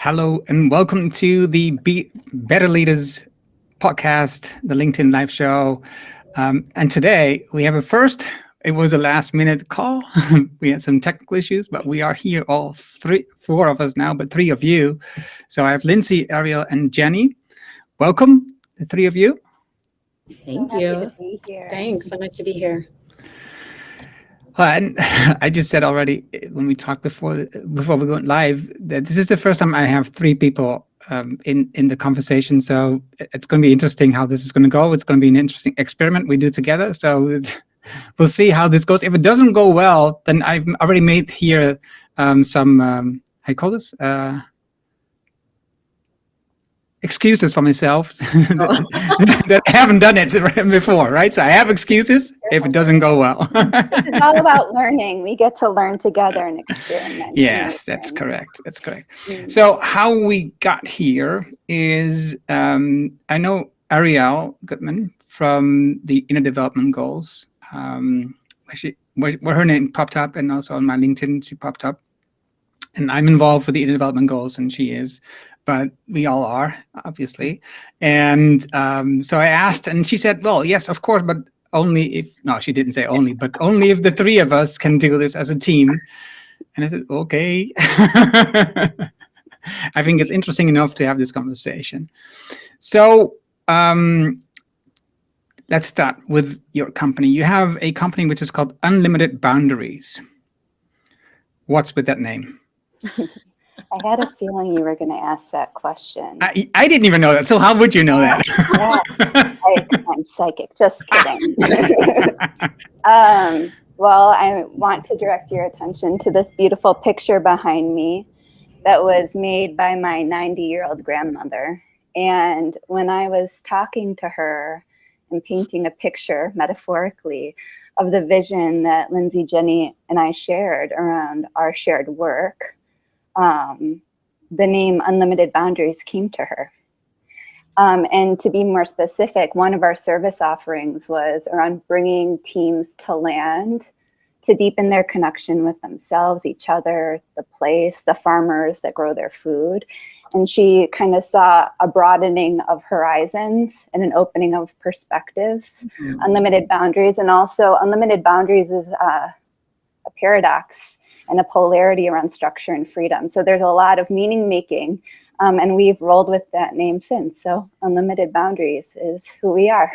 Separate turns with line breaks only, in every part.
Hello and welcome to the Better Leaders podcast, the LinkedIn Live Show. And today we have a first. It was a last minute call. We had some technical issues, but we are here, four of us now, but three of you. So I have Lindsey, Arielle, and Jenny. Welcome, the three of you.
Thank you. To be here.
Thanks. So nice to be here.
And I just said already when we talked before we went live that this is the first time I have three people in the conversation. So it's going to be interesting how this is going to go. It's going to be an interesting experiment we do together. So we'll see how this goes. If it doesn't go well, then I've already made here some how you call this? Excuses for myself that I haven't done it before, right? So I have excuses if it doesn't go well.
It's all about learning. We get to learn together and experiment.
Yes, that's correct. That's correct. So how we got here is I know Arielle Goodman from the Inner Development Goals, where her name popped up, and also on my LinkedIn she popped up. And I'm involved with the Inner Development Goals, and she is. But we all are, obviously. And so I asked, and she said, well, yes, of course, but only if, no, she didn't say only, but only if the three of us can do this as a team. And I said, okay. I think it's interesting enough to have this conversation. So let's start with your company. You have a company which is called Unlimited Boundaries. What's with that name?
I had a feeling you were going to ask that question.
I didn't even know that. So how would you know that?
I'm psychic. Just kidding. Well, I want to direct your attention to this beautiful picture behind me that was made by my 90-year-old grandmother. And when I was talking to her and painting a picture, metaphorically, of the vision that Lindsey, Jenny, and I shared around our shared work, the name Unlimited Boundaries came to her. And to be more specific, one of our service offerings was around bringing teams to land to deepen their connection with themselves, each other, the place, the farmers that grow their food. And she kind of saw a broadening of horizons and an opening of perspectives, unlimited boundaries. And also unlimited boundaries is a paradox and a polarity around structure and freedom. So there's a lot of meaning making, and we've rolled with that name since. So Unlimited Boundaries is who we are.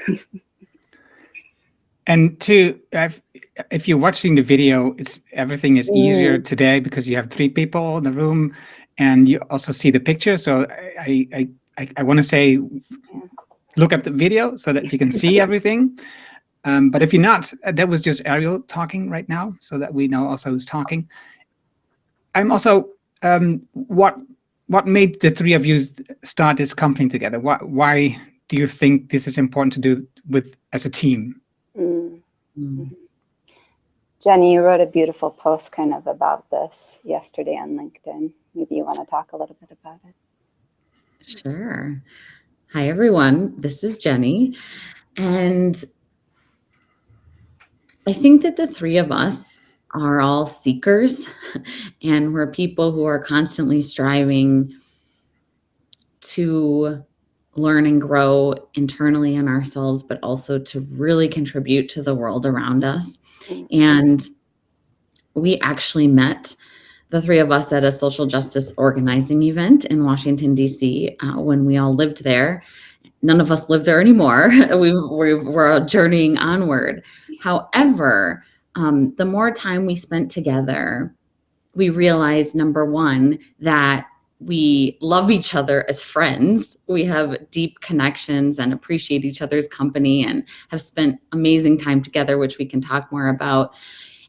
And if you're watching the video, everything is easier today because you have three people in the room, and you also see the picture. So I want to say, look at the video so that you can see everything. But if you're not, that was just Arielle talking right now, so that we know also who's talking. I'm also, what made the three of you start this company together? Why do you think this is important to do as a team?
Jenny, you wrote a beautiful post kind of about this yesterday on LinkedIn. Maybe you want to talk a little bit about it.
Sure. Hi, everyone. This is Jenny. And I think that the three of us are all seekers, and we're people who are constantly striving to learn and grow internally in ourselves, but also to really contribute to the world around us. And we actually met, the three of us, at a social justice organizing event in Washington, D.C. When we all lived there. None of us live there anymore. We're journeying onward. However, the more time we spent together, we realized, number one, that we love each other as friends. We have deep connections and appreciate each other's company and have spent amazing time together, which we can talk more about.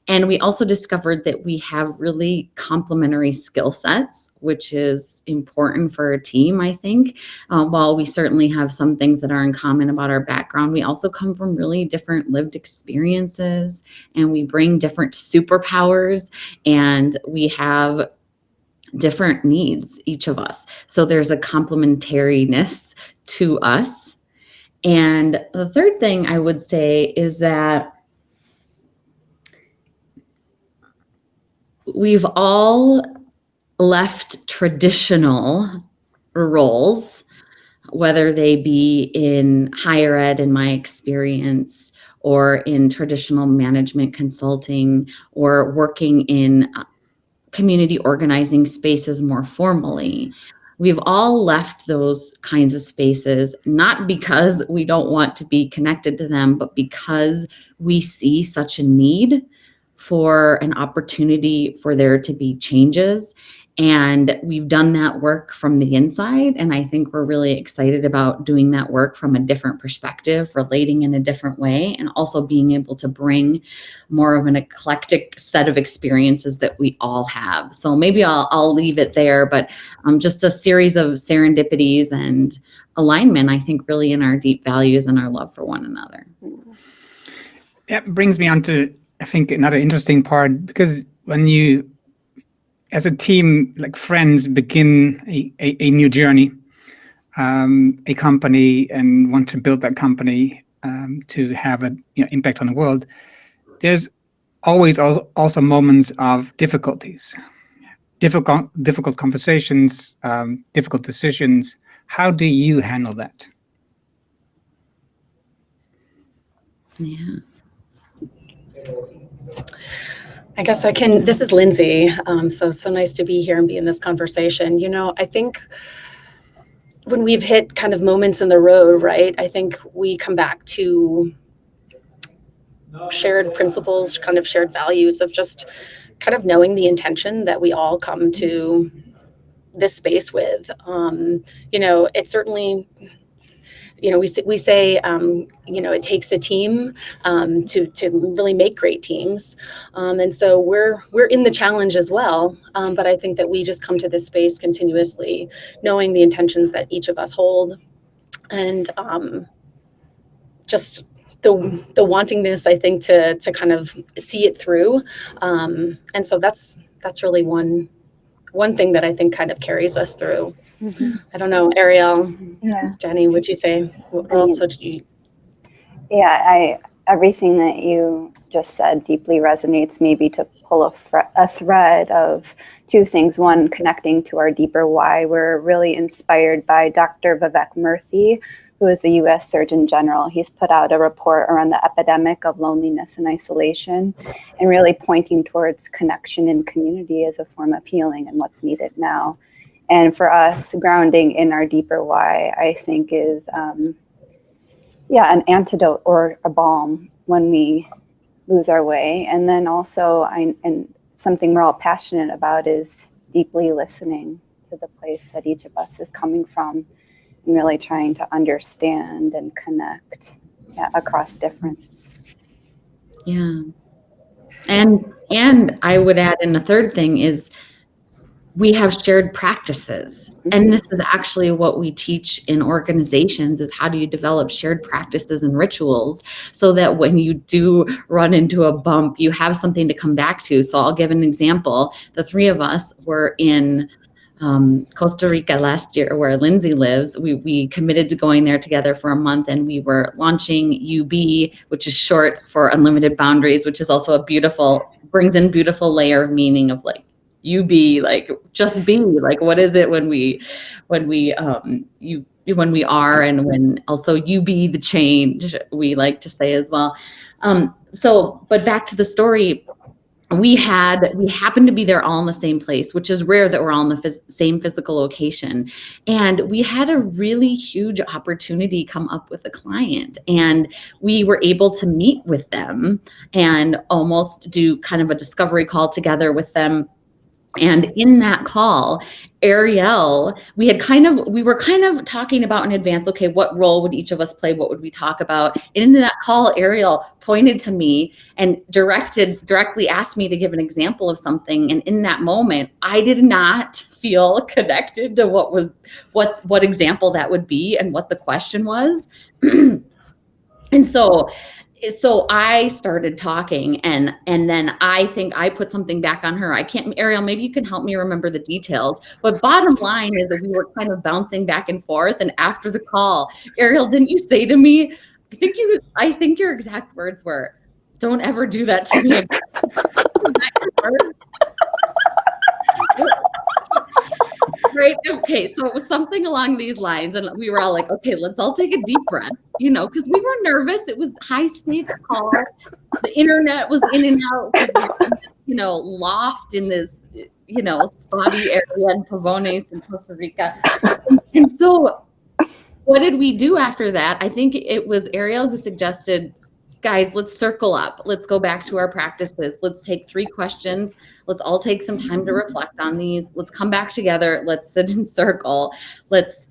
And we also discovered that we have really complementary skill sets, which is important for a team, I think. While we certainly have some things that are in common about our background, we also come from really different lived experiences, and we bring different superpowers, and we have different needs, each of us. So there's a complementariness to us. And the third thing I would say is that we've all left traditional roles, whether they be in higher ed, in my experience, or in traditional management consulting, or working in community organizing spaces more formally. We've all left those kinds of spaces, not because we don't want to be connected to them, but because we see such a need for an opportunity for there to be changes. And we've done that work from the inside. And I think we're really excited about doing that work from a different perspective, relating in a different way, and also being able to bring more of an eclectic set of experiences that we all have. So maybe I'll leave it there, but just a series of serendipities and alignment, I think, really in our deep values and our love for one another.
That brings me on to, I think, another interesting part, because when you, as a team, like friends, begin a new journey, a company, and want to build that company to have an impact on the world, there's always also moments of difficulties, difficult conversations, difficult decisions. How do you handle that?
Yeah.
I guess I can. This is Lindsey. So nice to be here and be in this conversation. I think when we've hit kind of moments in the road, right, I think we come back to shared principles, kind of shared values of just kind of knowing the intention that we all come to this space with. It's certainly, we say, it takes a team to really make great teams. And so we're in the challenge as well. But I think that we just come to this space continuously, knowing the intentions that each of us hold, and just the wantingness, I think, to kind of see it through. And so that's really one thing that I think kind of carries us through. Mm-hmm. I don't know, Arielle, Jenny, would you say? What else would you?
Yeah, everything that you just said deeply resonates. Maybe to pull a thread of two things. One, connecting to our deeper why. We're really inspired by Dr. Vivek Murthy, who is the U.S. Surgeon General. He's put out a report around the epidemic of loneliness and isolation, and really pointing towards connection and community as a form of healing and what's needed now. And for us, grounding in our deeper why, I think, is an antidote or a balm when we lose our way. And then also, and something we're all passionate about is deeply listening to the place that each of us is coming from, and really trying to understand and connect across difference.
Yeah. And I would add in a third thing is we have shared practices. Mm-hmm. And this is actually what we teach in organizations, is how do you develop shared practices and rituals so that when you do run into a bump, you have something to come back to. So I'll give an example. The three of us were in Costa Rica last year, where Lindsey lives. We committed to going there together for a month, and we were launching UB, which is short for Unlimited Boundaries, which is also brings in beautiful layer of meaning of like, you be, like, just be, like, what is it when we are, and when also you be the change, we like to say as well. But back to the story, we happened to be there all in the same place, which is rare that we're all in the same physical location. And we had a really huge opportunity come up with a client, and we were able to meet with them and almost do kind of a discovery call together with them. And in that call, Arielle, we were kind of talking about in advance, okay, what role would each of us play? What would we talk about? And in that call, Arielle pointed to me and directly asked me to give an example of something. And in that moment, I did not feel connected to what example that would be and what the question was. And so I started talking, and then I think I put something back on her. Arielle, maybe you can help me remember the details. But bottom line is that we were kind of bouncing back and forth. And after the call, Arielle, didn't you say to me, I think your exact words were, "Don't ever do that to me again." Right. Okay. So it was something along these lines. And we were all like, okay, let's all take a deep breath, because we were nervous. It was high stakes call. The internet was in and out because we were in this, loft in this, spotty area in Pavones in Costa Rica. And so what did we do after that? I think it was Arielle who suggested, guys, let's circle up. Let's go back to our practices. Let's take 3 questions. Let's all take some time to reflect on these. Let's come back together. Let's sit in circle. Let's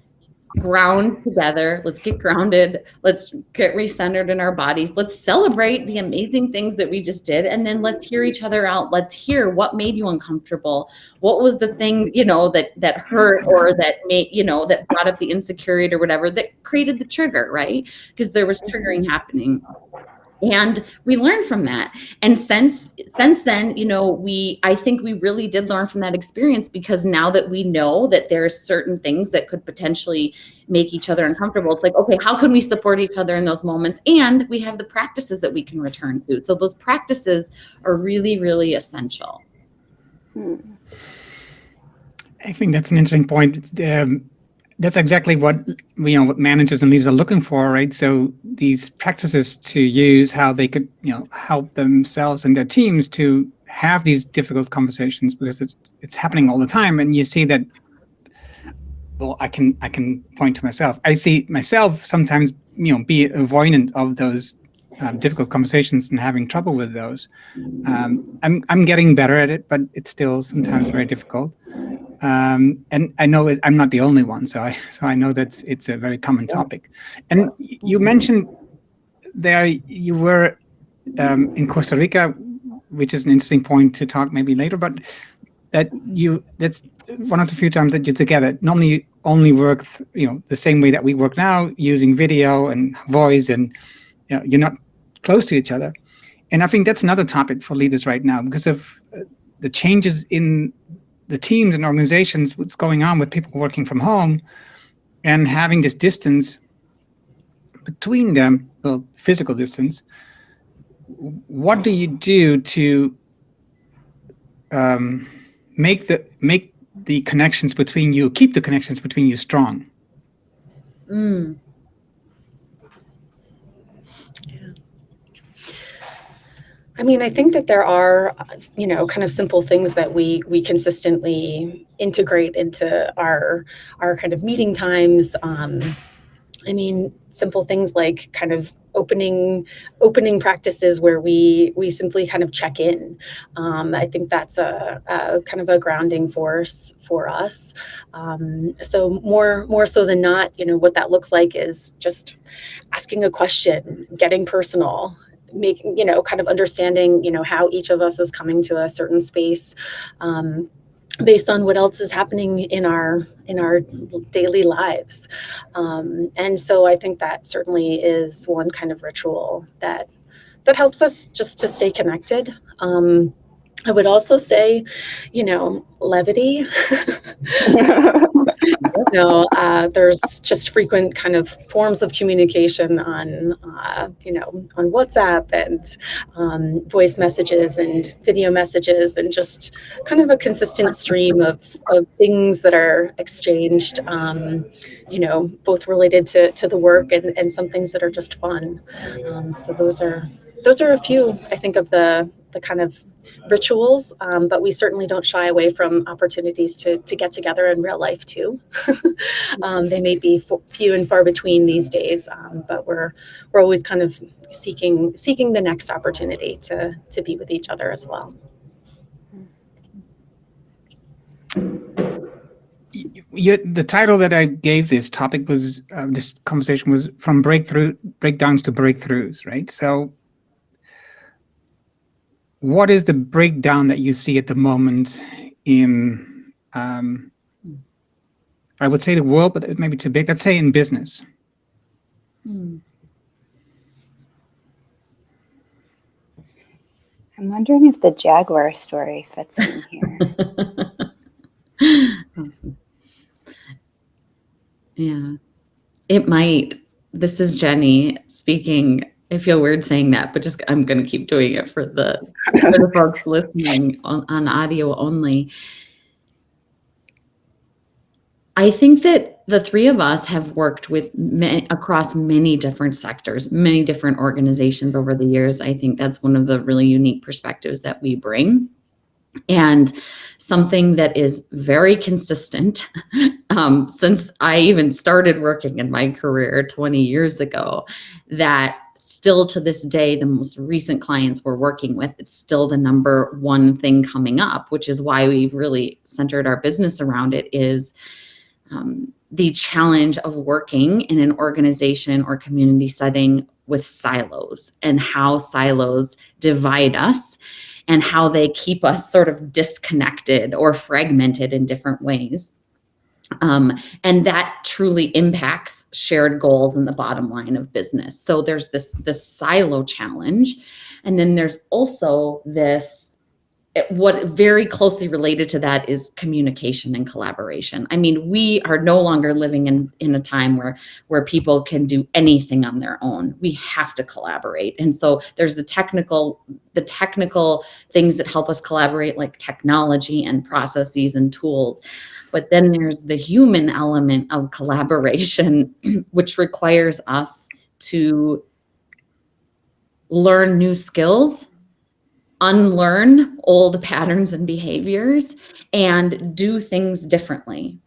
ground together. Let's get grounded. Let's get recentered in our bodies. Let's celebrate the amazing things that we just did. And then let's hear each other out. Let's hear what made you uncomfortable. What was the thing, that hurt or that made, that brought up the insecurity or whatever that created the trigger, right? Because there was triggering happening. And we learned from that. And since then, I think we really did learn from that experience, because now that we know that there's certain things that could potentially make each other uncomfortable, it's like, okay, how can we support each other in those moments? And we have the practices that we can return to. So those practices are really, really essential.
I think that's an interesting point. That's exactly what what managers and leaders are looking for, right? So these practices to use, how they could help themselves and their teams to have these difficult conversations, because it's happening all the time. And you see that. Well, I can point to myself. I see myself sometimes be avoidant of those difficult conversations and having trouble with those. I'm getting better at it, but it's still sometimes very difficult. And I know I'm not the only one, so I know that it's a very common topic. And you mentioned there you were in Costa Rica, which is an interesting point to talk maybe later, but that's one of the few times that you're together. Normally you only work the same way that we work now, using video and voice, and you're not close to each other. And I think that's another topic for leaders right now, because of the changes in the teams and organizations, what's going on with people working from home and having this distance between them, well, physical distance. What do you do to make the connections between you, keep the connections between you strong?
I mean, I think that there are, kind of simple things that we consistently integrate into our kind of meeting times. I mean, simple things like kind of opening practices where we simply kind of check in. I think that's a kind of a grounding force for us. So more so than not, what that looks like is just asking a question, getting personal, making, kind of understanding, how each of us is coming to a certain space based on what else is happening in our daily lives. And so I think that certainly is one kind of ritual that helps us just to stay connected. I would also say, levity. There's just frequent kind of forms of communication on WhatsApp and voice messages and video messages, and just kind of a consistent stream of things that are exchanged, both related to the work and some things that are just fun. So those are a few, I think, of the kind of rituals, but we certainly don't shy away from opportunities to get together in real life too. They may be few and far between these days, but we're always kind of seeking the next opportunity to be with each other as well.
The title that I gave this topic was this conversation was from breakdowns to breakthroughs, right? So what is the breakdown that you see at the moment in, I would say the world, but it may be too big, let's say in business?
I'm wondering if the jaguar story fits in here.
Yeah, it might. This is Jenny speaking. I feel weird saying that, but I'm going to keep doing it for the folks listening on audio only. I think that the three of us have worked with across many different sectors, many different organizations over the years. I think that's one of the really unique perspectives that we bring. And something that is very consistent since I even started working in my career 20 years ago, that still to this day, the most recent clients we're working with, it's still the number one thing coming up, which is why we've really centered our business around it, is the challenge of working in an organization or community setting with silos, and how silos divide us and how they keep us sort of disconnected or fragmented in different ways. And that truly impacts shared goals and the bottom line of business. So there's this silo challenge. And then there's also what very closely related to that is communication and collaboration. I mean, we are no longer living in a time where people can do anything on their own. We have to collaborate. And so there's the technical things that help us collaborate, like technology and processes and tools. But then there's the human element of collaboration, which requires us to learn new skills, unlearn old patterns and behaviors, and do things differently.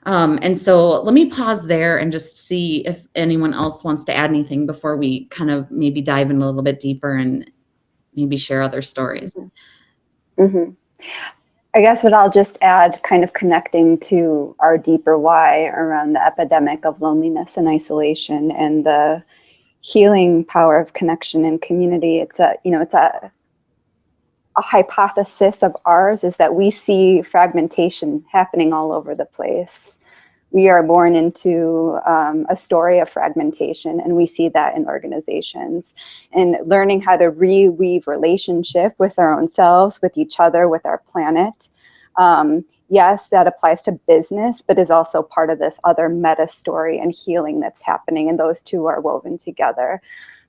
And so let me pause there and just see if anyone else wants to add anything before we kind of maybe dive in a little bit deeper and maybe share other stories.
Mm-hmm. I guess what I'll just add, kind of connecting to our deeper why around the epidemic of loneliness and isolation and the healing power of connection and community. It's a hypothesis of ours, is that we see fragmentation happening all over the place. We are born into a story of fragmentation, and we see that in organizations. And learning how to reweave relationship with our own selves, with each other, with our planet. Yes, that applies to business, but is also part of this other meta story and healing that's happening, and those two are woven together.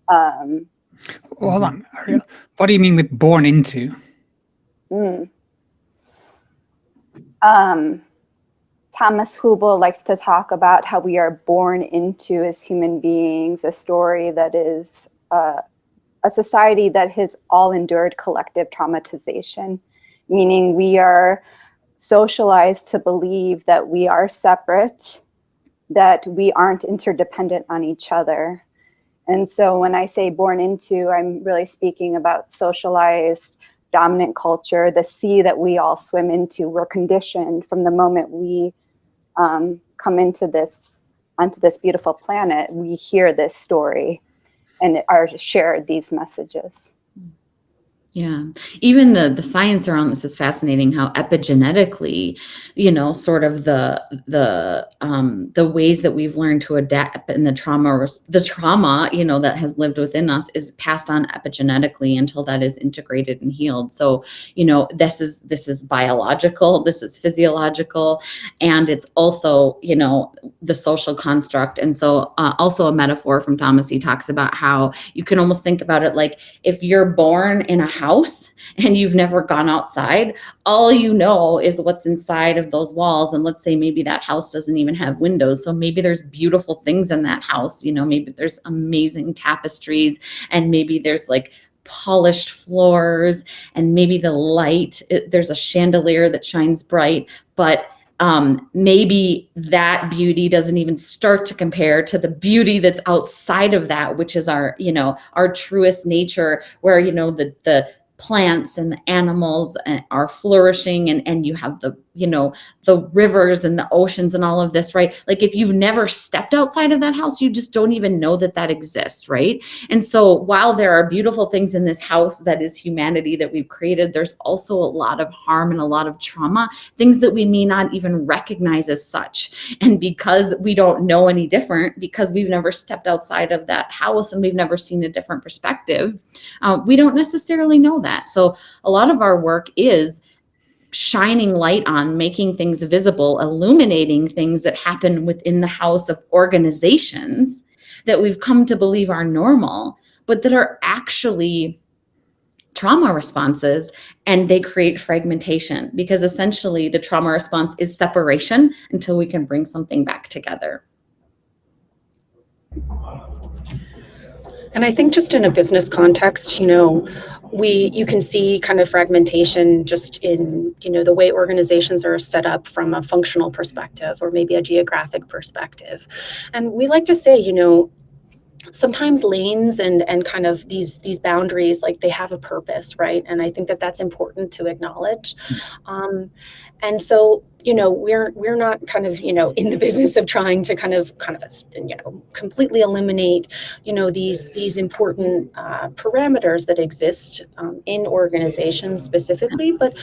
Hold on, Arielle. What do you mean with born into?
Thomas Huebl likes to talk about how we are born into, as human beings, a story that is a society that has all endured collective traumatization, meaning we are socialized to believe that we are separate, that we aren't interdependent on each other. And so when I say born into, I'm really speaking about socialized dominant culture, the sea that we all swim into. We're conditioned from the moment we come onto this beautiful planet. We hear this story and are shared these messages.
Yeah, even the science around this is fascinating. How epigenetically, sort of the ways that we've learned to adapt, and the trauma, that has lived within us is passed on epigenetically until that is integrated and healed. So, this is biological, this is physiological, and it's also, the social construct. And so, also a metaphor from Thomas, he talks about how you can almost think about it like if you're born in a house and you've never gone outside, all you know is what's inside of those walls. And let's say maybe that house doesn't even have windows. So maybe there's beautiful things in that house, maybe there's amazing tapestries, and maybe there's like polished floors, and maybe the light, there's a chandelier that shines bright, but maybe that beauty doesn't even start to compare to the beauty that's outside of that, which is our truest nature, where, the plants and the animals are flourishing, and you have the rivers and the oceans and all of this, right? Like if you've never stepped outside of that house, you just don't even know that exists, right? And so while there are beautiful things in this house that is humanity that we've created, there's also a lot of harm and a lot of trauma, things that we may not even recognize as such. And because we don't know any different, because we've never stepped outside of that house and we've never seen a different perspective, we don't necessarily know that. So a lot of our work is shining light on, making things visible, illuminating things that happen within the house of organizations that we've come to believe are normal, but that are actually trauma responses, and they create fragmentation, because essentially the trauma response is separation until we can bring something back together.
And I think just in a business context, you can see kind of fragmentation just in, the way organizations are set up from a functional perspective or maybe a geographic perspective. And we like to say, sometimes lanes and kind of these boundaries, like, they have a purpose, right? And I think that that's important to acknowledge. And so, we're not kind of, in the business of trying to kind of completely eliminate, these important parameters that exist in organizations specifically, but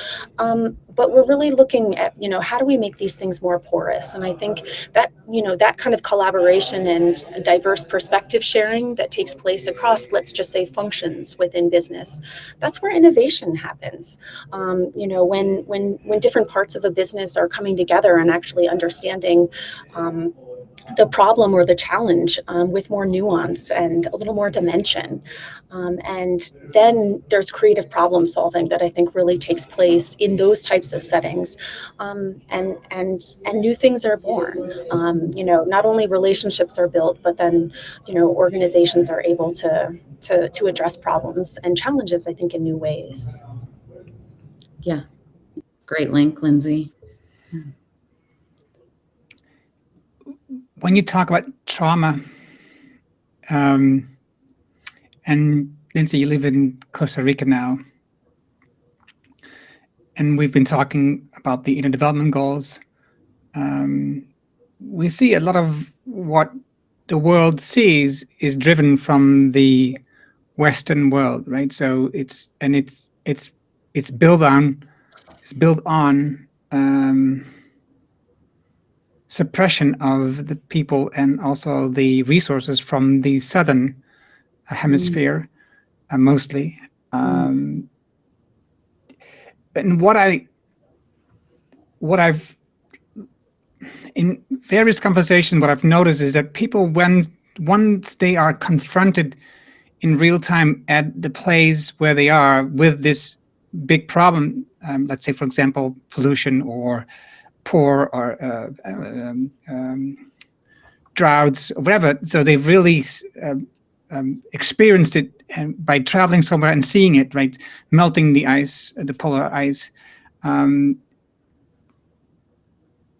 we're really looking at, how do we make these things more porous? And I think that, that kind of collaboration and diverse perspective sharing that takes place across, let's just say, functions within business, that's where innovation happens. When different parts of a business are coming together and actually understanding the problem or the challenge with more nuance and a little more dimension. And then there's creative problem solving that I think really takes place in those types of settings. And new things are born. Not only relationships are built, but then, organizations are able to address problems and challenges, I think, in new ways.
Yeah. Great link, Lindsey.
When you talk about trauma, and Lindsey, you live in Costa Rica now, and we've been talking about the Inner Development Goals. We see a lot of what the world sees is driven from the Western world, right? So it's built on suppression of the people and also the resources from the Southern hemisphere, mostly. And what I've in various conversations, what I've noticed is that people, once they are confronted in real time at the place where they are with this big problem, let's say, for example, pollution or poor or droughts or whatever. So they've really experienced it by traveling somewhere and seeing it, right? Melting the ice, the polar ice,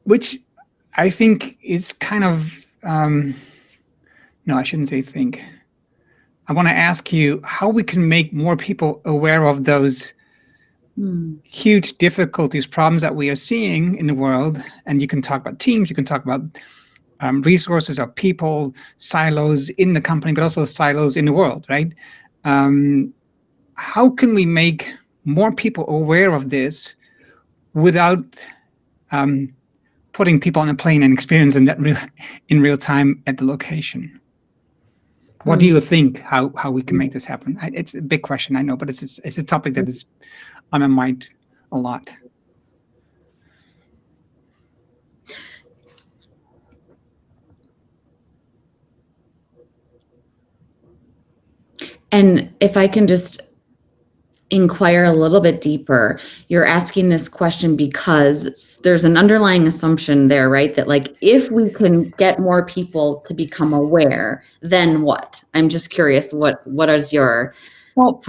which I think is kind of, no, I shouldn't say think. I want to ask you how we can make more people aware of those huge difficulties, problems that we are seeing in the world. And you can talk about teams, you can talk about resources of people, silos in the company, but also silos in the world, right? How can we make more people aware of this without putting people on a plane and experiencing that in real time at the location? What do you think, how we can make this happen? It's a big question, I know, but it's a topic that is on my mind a lot.
And if I can just inquire a little bit deeper, you're asking this question because there's an underlying assumption there, right? That, like, if we can get more people to become aware, then what? I'm just curious, what is your...
Well,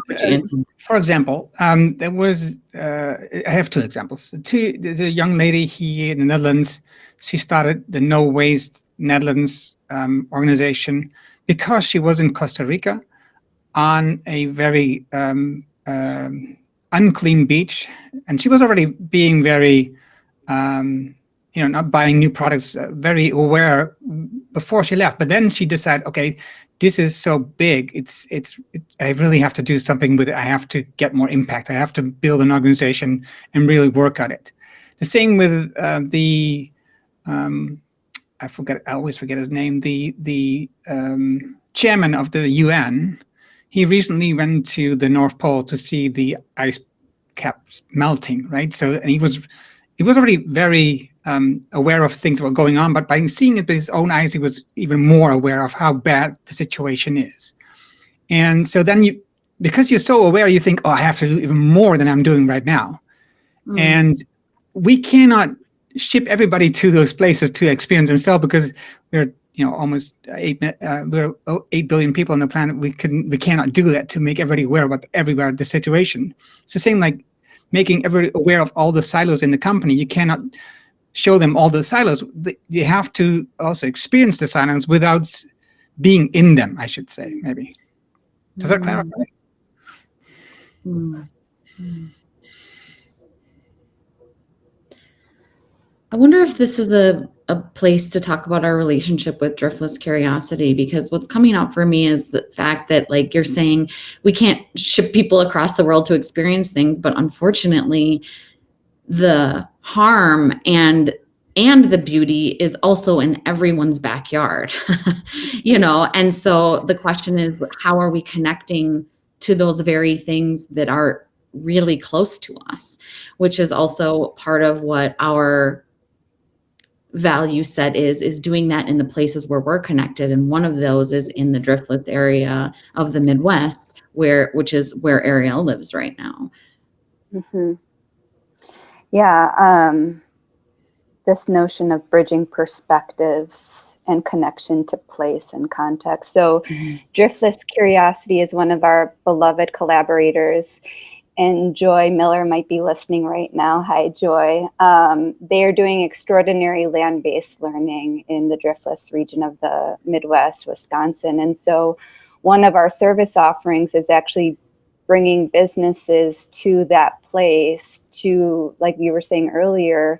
for example, there was, I have two examples. There's a young lady here in the Netherlands. She started the No Waste Netherlands organization because she was in Costa Rica on a very unclean beach. And she was already being very, not buying new products, very aware before she left. But then she decided, okay, this is so big. I really have to do something with it. I have to get more impact. I have to build an organization and really work on it. The same with I always forget his name. The chairman of the UN. He recently went to the North Pole to see the ice caps melting, right? So, and he was already very aware of things that were going on, but by seeing it with his own eyes, he was even more aware of how bad the situation is. And so then because you're so aware, you think, oh, I have to do even more than I'm doing right now. And we cannot ship everybody to those places to experience themselves, because we're almost 8 billion people on the planet. We cannot do that to make everybody aware about everywhere the situation. It's the same like making everybody aware of all the silos in the company. You cannot show them all the silos. You have to also experience the silos without being in them, I should say, maybe. Does that clarify?
I wonder if this is a place to talk about our relationship with Driftless Curiosity, because what's coming out for me is the fact that, like you're saying, we can't ship people across the world to experience things, but unfortunately, the harm and the beauty is also in everyone's backyard, and so the question is, how are we connecting to those very things that are really close to us, which is also part of what our value set is doing that in the places where we're connected. And one of those is in the Driftless area of the Midwest, which is where Arielle lives right now.
Yeah. This notion of bridging perspectives and connection to place and context. So Driftless Curiosity is one of our beloved collaborators, and Joy Miller might be listening right now. Hi, Joy. They are doing extraordinary land-based learning in the Driftless region of the Midwest, Wisconsin. And so one of our service offerings is actually bringing businesses to that place to, like you were saying earlier,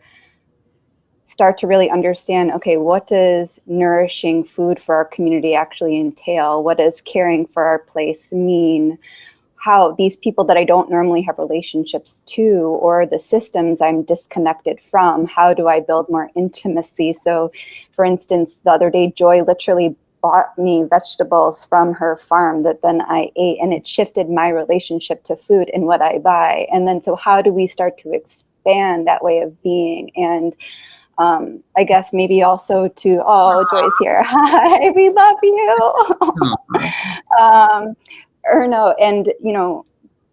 start to really understand, okay, what does nourishing food for our community actually entail? What does caring for our place mean? How these people that I don't normally have relationships to, or the systems I'm disconnected from, how do I build more intimacy? So for instance, the other day, Joy literally bought me vegetables from her farm that then I ate, and it shifted my relationship to food and what I buy. And then, so how do we start to expand that way of being? And I guess maybe also to, Joy's here. Hi, we love you. Erno, and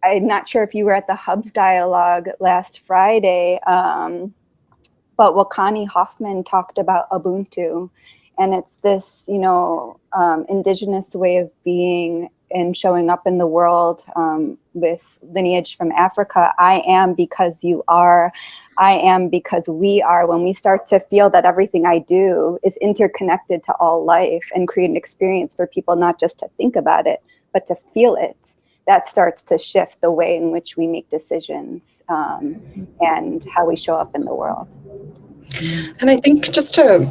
I'm not sure if you were at the Hubs Dialogue last Friday, but Wakani Hoffman talked about Ubuntu, and it's this, indigenous way of being and showing up in the world with lineage from Africa. I am because you are. I am because we are. When we start to feel that everything I do is interconnected to all life and create an experience for people, not just to think about it, but to feel it, that starts to shift the way in which we make decisions and how we show up in the world.
And I think just to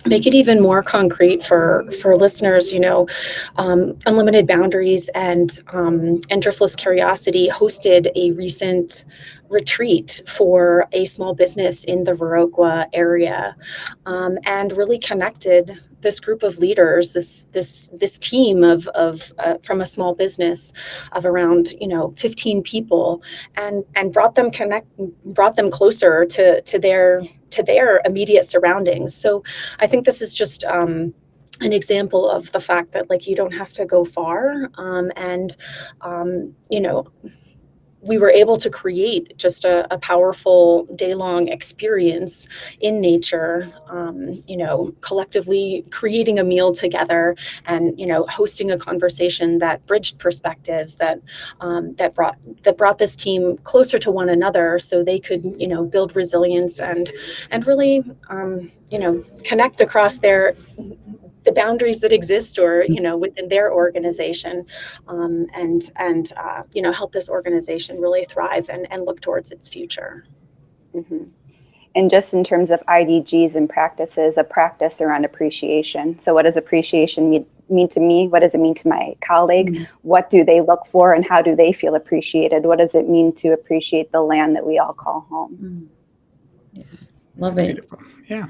make it even more concrete for listeners, Unlimited Boundaries and Driftless Curiosity hosted a recent retreat for a small business in the Viroqua area, and really connected this group of leaders, this team of from a small business of around 15 people, and brought them closer to their immediate surroundings. So I think this is just an example of the fact that you don't have to go far, and we were able to create just a powerful day-long experience in nature, collectively creating a meal together, and hosting a conversation that bridged perspectives, that brought this team closer to one another, so they could build resilience and really connect across the boundaries that exist, or within their organization, and help this organization really thrive and look towards its future.
Mm-hmm. And just in terms of IDGs and practices, a practice around appreciation. So what does appreciation mean to me? What does it mean to my colleague? Mm-hmm. What do they look for, and how do they feel appreciated? What does it mean to appreciate the land that we all call home?
Mm-hmm. Yeah. Love it.
Beautiful. Yeah.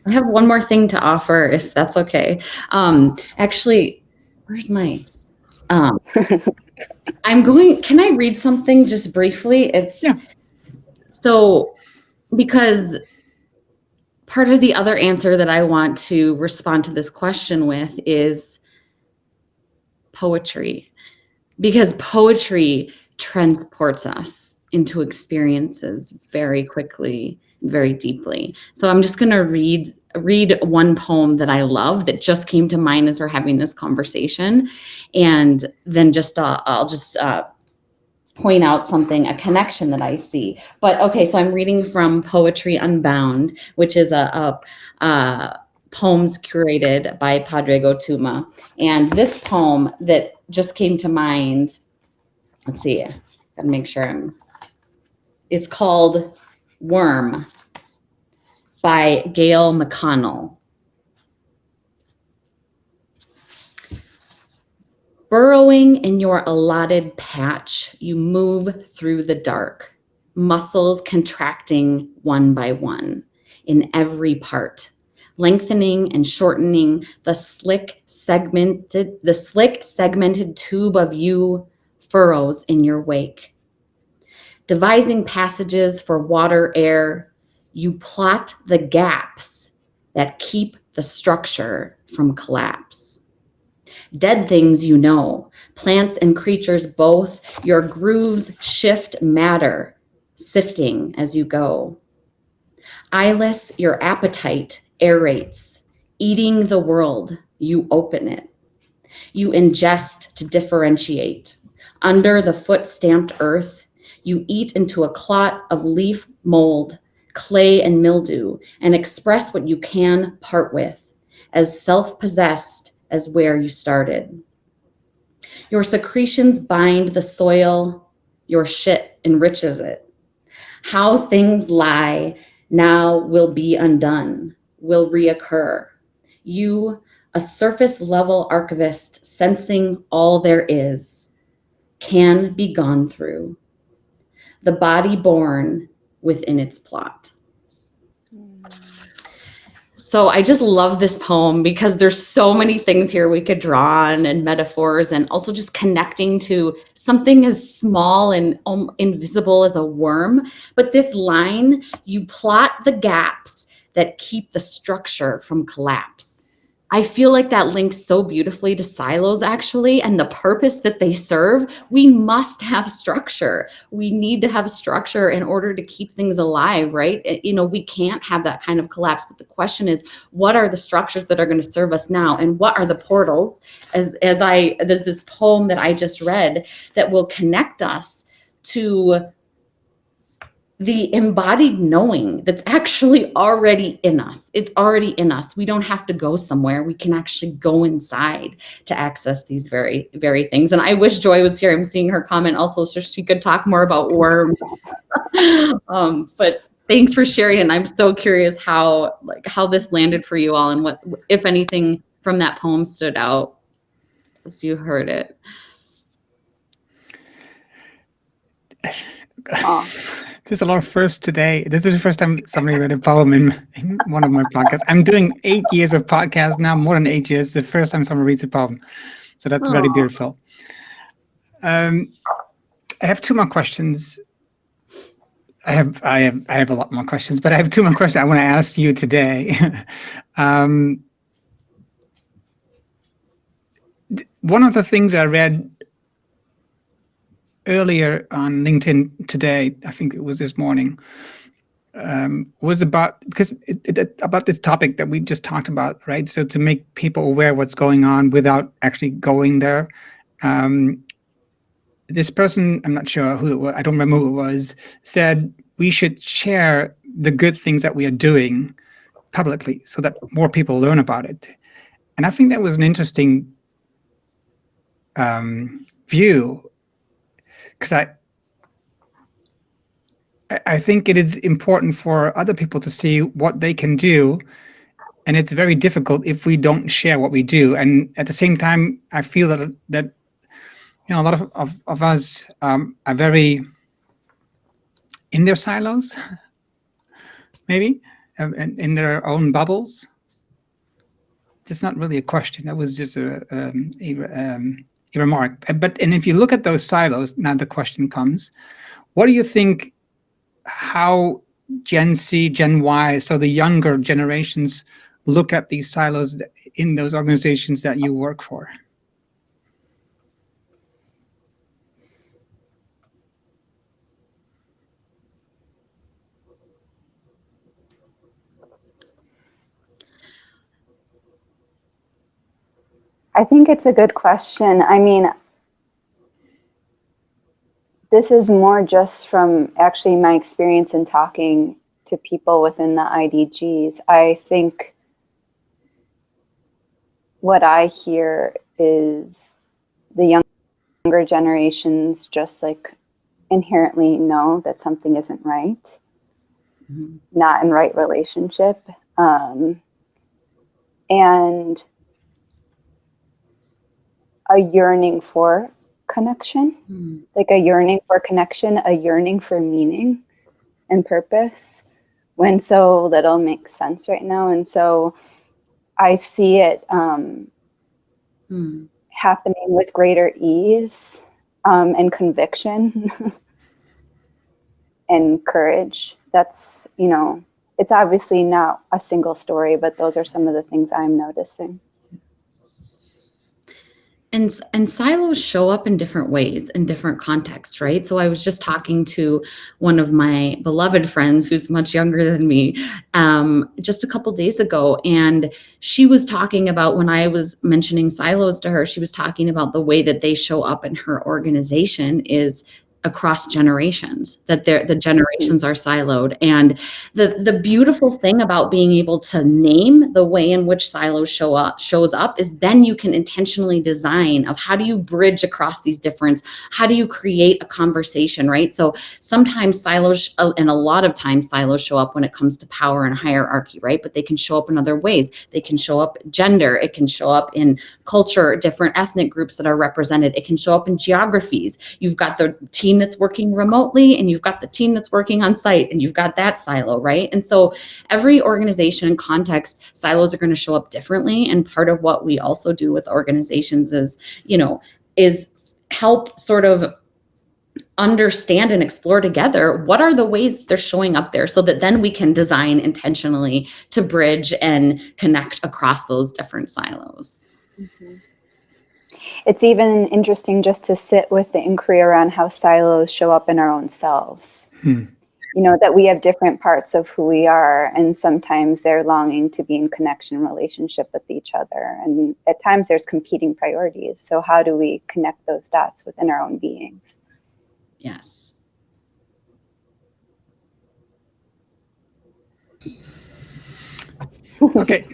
I have one more thing to offer, if that's okay. Actually, where's my, can I read something just briefly? So, because part of the other answer that I want to respond to this question with is poetry. because poetry transports us into experiences very quickly, very deeply. So I'm just going to read one poem that I love that just came to mind as we're having this conversation, and then I'll just point out something, a connection that I see. But okay, so I'm reading from Poetry Unbound, which is a poems curated by Pádraig Ó Tuama. And this poem that just came to mind, let's see, gotta make sure it's called Worm by Gail McConnell. Burrowing in your allotted patch, you move through the dark, muscles contracting one by one in every part, lengthening and shortening the slick segmented tube of you furrows in your wake. Devising passages for water, air, you plot the gaps that keep the structure from collapse. Dead things you know, plants and creatures both, your grooves shift matter, sifting as you go. Eyeless, your appetite aerates, eating the world, you open it. You ingest to differentiate. Under the foot-stamped earth, you eat into a clot of leaf mold, clay and mildew, and express what you can part with, as self-possessed as where you started. Your secretions bind the soil, your shit enriches it. How things lie now will be undone, will reoccur. You, a surface level archivist sensing all there is, can be gone through. The body born within its plot. So I just love this poem because there's so many things here we could draw on, and metaphors, and also just connecting to something as small and invisible as a worm. But this line, you plot the gaps that keep the structure from collapse. I feel like that links so beautifully to silos, actually, and the purpose that they serve. We must have structure. We need to have structure in order to keep things alive, right? You know, we can't have that kind of collapse. But the question is, what are the structures that are going to serve us now? And what are the portals? There's this poem that I just read that will connect us to the embodied knowing that's actually already in us. It's already in us. We don't have to go somewhere. We can actually go inside to access these very, very things. And I wish Joy was here. I'm seeing her comment also, so she could talk more about worms. But thanks for sharing. And I'm so curious how this landed for you all, and what, if anything, from that poem stood out as you heard it.
There's a lot of firsts today. This is the first time somebody read a poem in one of my podcasts. I'm doing 8 years of podcasts now, more than 8 years. The first time someone reads a poem. So that's very beautiful. I have two more questions. I have a lot more questions, but I have two more questions I want to ask you today. One of the things I read earlier on LinkedIn today, I think it was this morning, was about about this topic that we just talked about, right? So to make people aware what's going on without actually going there. This person, I'm not sure who it was, I don't remember who it was, said we should share the good things that we are doing publicly so that more people learn about it. And I think that was an interesting view, because I think it is important for other people to see what they can do, and it's very difficult if we don't share what we do. And at the same time, I feel that you know, a lot of us are very in their silos, maybe, in their own bubbles. It's not really a question. That was just a remark. And if you look at those silos, now the question comes: what do you think? How Gen Z, Gen Y, so the younger generations, look at these silos in those organizations that you work for?
I think it's a good question. I mean, this is more just from actually my experience in talking to people within the IDGs. I think what I hear is the younger generations just like inherently know that something isn't right, not in right relationship. And a yearning for connection, like a yearning for connection, a yearning for meaning and purpose, when so little makes sense right now. And so I see it happening with greater ease and conviction and courage. That's, you know, it's obviously not a single story, but those are some of the things I'm noticing.
And silos show up in different ways, in different contexts, right? So I was just talking to one of my beloved friends who's much younger than me just a couple days ago. And she was talking about, when I was mentioning silos to her, she was talking about the way that they show up in her organization is across generations, that the generations are siloed. And the beautiful thing about being able to name the way in which silos shows up is then you can intentionally design of how do you bridge across these difference, how do you create a conversation, right? So sometimes silos, and a lot of times silos show up when it comes to power and hierarchy, right? But they can show up in other ways. They can show up gender, it can show up in culture, different ethnic groups that are represented, it can show up in geographies. You've got the team that's working remotely and you've got the team that's working on site, and you've got that silo, right? And so every organization and context, silos are going to show up differently. And part of what we also do with organizations is, you know, is help sort of understand and explore together what are the ways that they're showing up there, so that then we can design intentionally to bridge and connect across those different silos.
Mm-hmm. It's even interesting just to sit with the inquiry around how silos show up in our own selves. You know, that we have different parts of who we are, and sometimes they're longing to be in connection, relationship with each other. And at times there's competing priorities. So how do we connect those dots within our own beings?
Yes.
Okay.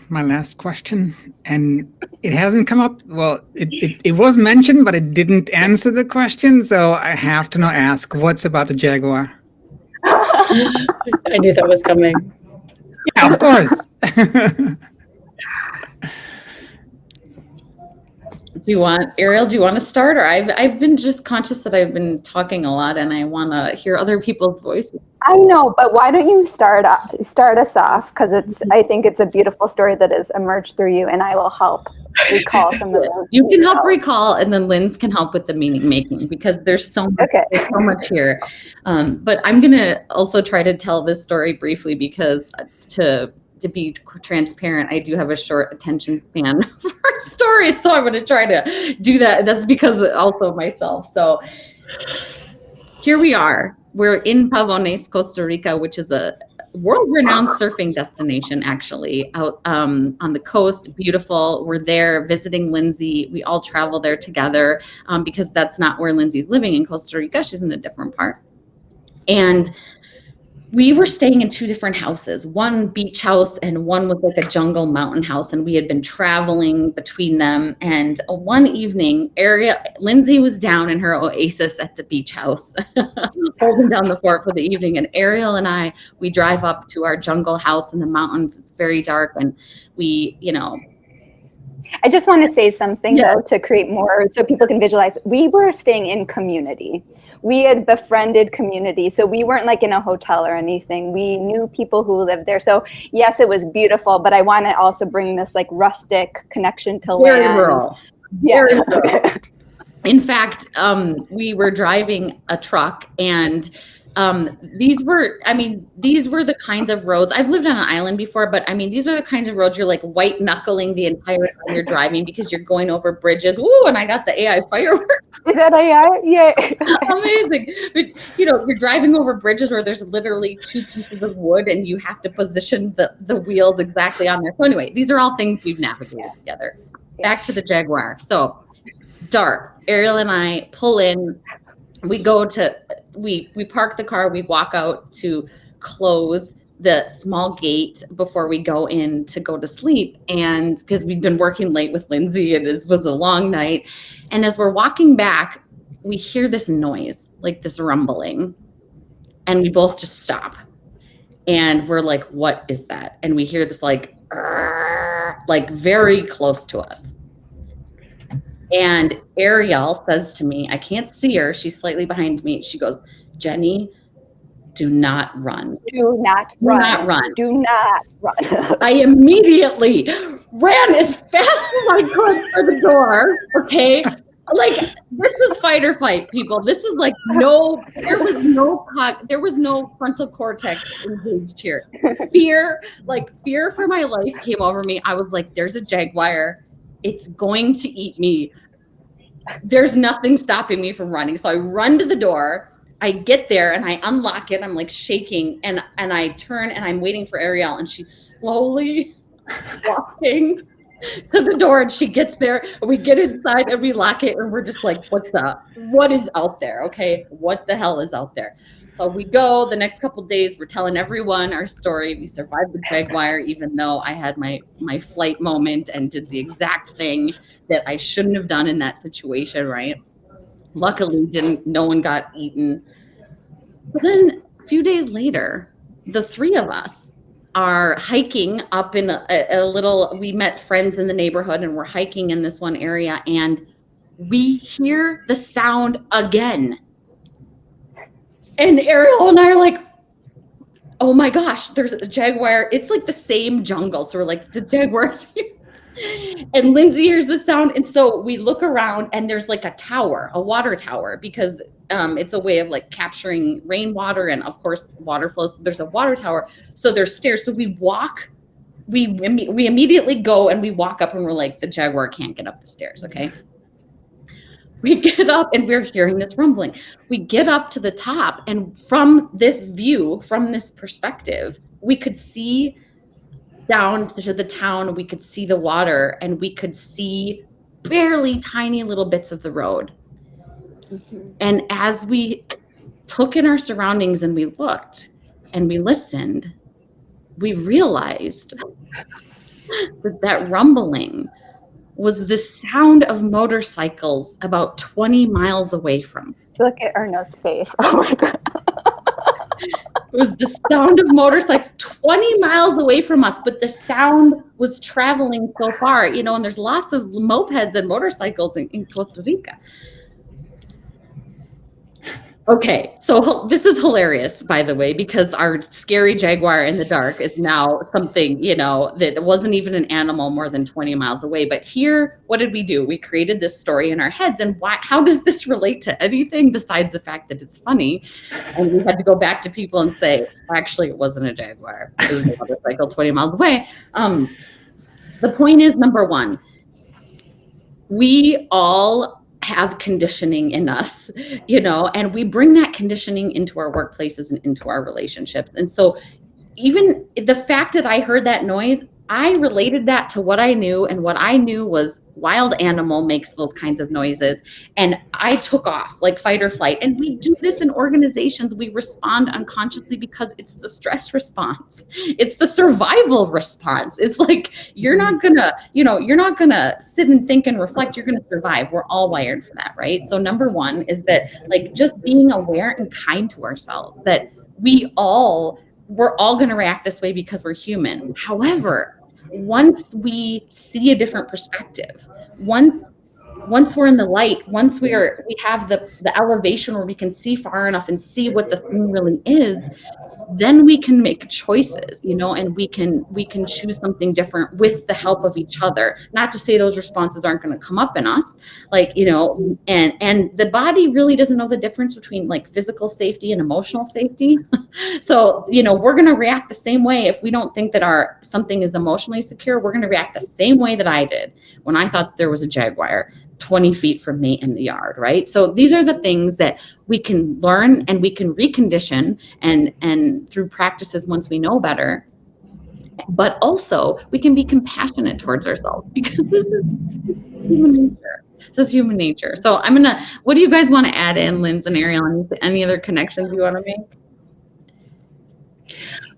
My last question, and it hasn't come up. Well, it was mentioned, but it didn't answer the question. So I have to now ask, what's about the jaguar?
I knew that was coming.
Yeah, of course.
Arielle, do you want to start? Or I've been just conscious that I've been talking a lot and I want to hear other people's voices.
I know, but why don't you start us off? Because I think it's a beautiful story that has emerged through you, and I will help recall some of those.
You can help recall, and then Linz can help with the meaning making, because there's so much here. But I'm going to also try to tell this story briefly, because to be transparent, I do have a short attention span for stories, so I'm going to try to do that. That's because also myself. So here we are. We're in Pavones, Costa Rica, which is a world-renowned surfing destination, actually, out on the coast. Beautiful. We're there visiting Lindsey. We all travel there together because that's not where Lindsey's living in Costa Rica. She's in a different part. And we were staying in two different houses, one beach house and one was like a jungle mountain house. And we had been traveling between them. And one evening, Lindsey was down in her oasis at the beach house, holding down the fort for the evening. And Arielle and we drive up to our jungle house in the mountains. It's very dark. And we,
I just want to say something, though, to create more so people can visualize. We were staying in community. We had befriended community. So we weren't like in a hotel or anything. We knew people who lived there. So yes, it was beautiful, but I want to also bring this like rustic connection to land.
Very rural.
Yeah.
Very rural. In fact, we were driving a truck, and these were the kinds of roads. I've lived on an island before, but these are the kinds of roads you're like white knuckling the entire time you're driving, because you're going over bridges. Ooh, and I got the AI fireworks.
Is that AI? Yeah.
Amazing. But you're driving over bridges where there's literally two pieces of wood and you have to position the wheels exactly on there. So anyway, these are all things we've navigated together. back to the jaguar. So it's dark. Arielle and I pull in. We park the car. We walk out to close the small gate before we go in to go to sleep. And because we'd been working late with Lindsey and it was a long night. And as we're walking back, we hear this noise, like this rumbling. And we both just stop. And we're like, what is that? And we hear this like very close to us. And Arielle says to me, I can't see her. She's slightly behind me. She goes, Jenny, do not run.
Do not run.
Do not run.
Do not run.
I immediately ran as fast as I could for the door. Okay. Like, this was fight or flight, people. This is like there was no frontal cortex engaged here. Fear for my life came over me. I was like, there's a jaguar. It's going to eat me. There's nothing stopping me from running. So I run to the door. I get there and I unlock it. I'm like shaking and I turn and I'm waiting for Arielle and she's slowly walking to the door and she gets there and we get inside and we lock it and we're just like, what is out there? Okay. What the hell is out there? So we go the next couple of days, we're telling everyone our story. We survived the jaguar, even though I had my flight moment and did the exact thing that I shouldn't have done in that situation. Right. Luckily no one got eaten. But then a few days later, the three of us are hiking up in we met friends in the neighborhood and we're hiking in this one area and we hear the sound again. And Arielle and I are like, oh my gosh, there's a jaguar. It's like the same jungle. So we're like, the jaguar's here. And Lindsey hears the sound. And so we look around and there's like a water tower, because it's a way of like capturing rainwater and of course water flows. So there's a water tower. So there's stairs. So we immediately go and we walk up and we're like, the jaguar can't get up the stairs. Okay. We get up and we're hearing this rumbling. We get up to the top and from this view, from this perspective, we could see down to the town, we could see the water and we could see barely tiny little bits of the road. Mm-hmm. And as we took in our surroundings and we looked and we listened, we realized that rumbling was the sound of motorcycles about 20 miles away from.
Look at Erno's face. Oh my God.
It was the sound of motorcycles 20 miles away from us, but the sound was traveling so far, and there's lots of mopeds and motorcycles in Costa Rica. Okay, so this is hilarious, by the way, because our scary jaguar in the dark is now something, that wasn't even an animal more than 20 miles away. But here, what did we do? We created this story in our heads. And how does this relate to anything besides the fact that it's funny? And we had to go back to people and say, actually, it wasn't a jaguar. It was a motorcycle 20 miles away. The point is, number one, we all have conditioning in us, and we bring that conditioning into our workplaces and into our relationships. And so even the fact that I heard that noise, I related that to what I knew, and what I knew was wild animal makes those kinds of noises. And I took off like fight or flight. And we do this in organizations. We respond unconsciously because it's the stress response. It's the survival response. It's like, you're not gonna sit and think and reflect. You're gonna survive. We're all wired for that, right? So number one is that like just being aware and kind to ourselves, that we're all going to react this way because we're human. However, once we see a different perspective, once we're in the light, once we have the elevation where we can see far enough and see what the thing really is, then we can make choices, and we can choose something different with the help of each other. Not to say those responses aren't going to come up in us, and the body really doesn't know the difference between like physical safety and emotional safety. So, we're going to react the same way. If we don't think that something is emotionally secure, we're going to react the same way that I did when I thought there was a jaguar 20 feet from me in the yard, right? So these are the things that we can learn and we can recondition and through practices once we know better. but also we can be compassionate towards ourselves, because this is human nature. This is human nature. So what do you guys want to add in, Linz and Arielle? Any other connections you want to make?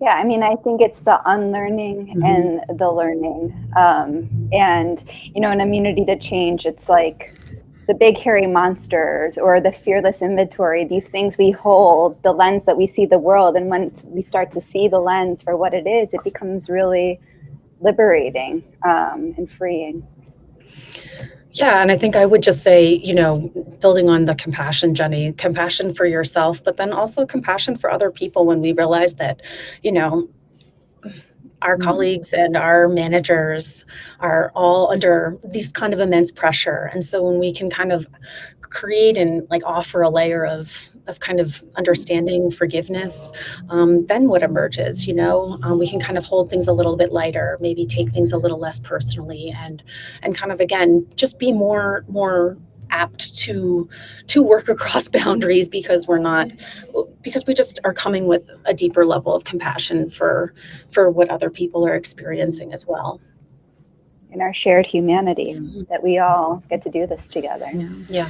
Yeah, I mean, I think it's the unlearning and the learning. And, you know, in Immunity to Change, it's like the big hairy monsters or the fearless inventory, these things we hold, the lens that we see the world. And when we start to see the lens for what it is, it becomes really liberating and freeing.
Yeah, and I think I would just say, you know, building on the compassion, Jenny, compassion for yourself, but then also compassion for other people when we realize that, you know, our colleagues and our managers are all under these kind of immense pressure. And so when we can kind of create and like offer a layer of kind of understanding, forgiveness, then what emerges, you know, we can kind of hold things a little bit lighter, maybe take things a little less personally, and kind of, again, just be more apt to work across boundaries, because we just are coming with a deeper level of compassion for what other people are experiencing as well.
In our shared humanity, that we all get to do this together.
Yeah.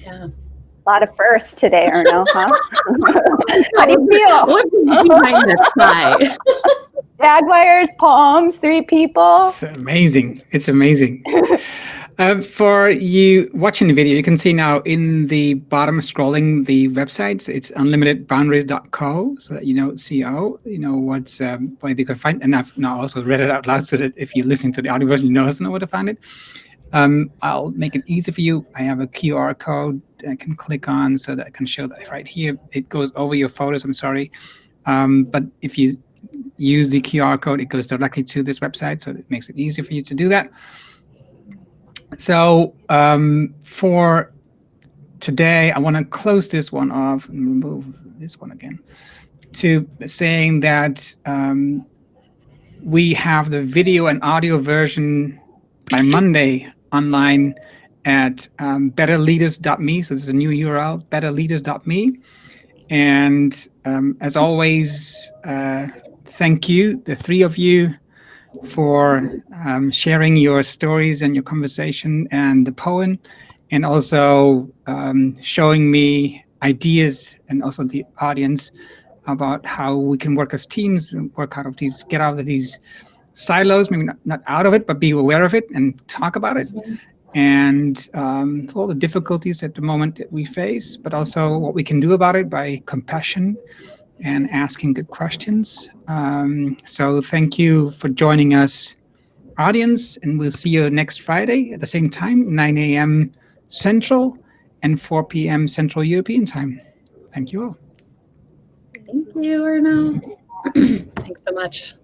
A lot of firsts today, Erno, huh? How do you feel?
What did you behind the cry?
Jaguars, palms, 3 people.
It's amazing. It's amazing. For you watching the video, you can see now in the bottom scrolling the websites, it's unlimitedboundaries.co, so that you know CO, you know what's where they can find, and I've now also read it out loud so that if you're listening to the audio version, you know where to find it. I'll make it easy for you. I have a QR code that I can click on so that I can show that right here. It goes over your photos, I'm sorry. But if you use the QR code, it goes directly to this website, so it makes it easier for you to do that. So for today, I want to close this one off and remove this one again, to saying that we have the video and audio version by Monday online at betterleaders.me. So this is a new URL, betterleaders.me. And as always, thank you, the 3 of you, for sharing your stories and your conversation and the poem, and also showing me ideas, and also the audience, about how we can work as teams and get out of these silos, maybe not out of it, but be aware of it and talk about it. And all the difficulties at the moment that we face, but also what we can do about it by compassion and asking good questions. So thank you for joining us, audience, and we'll see you next Friday at the same time, 9 a.m. Central and 4 p.m. Central European time. Thank you all.
Thank you, Erno.
Thanks so much.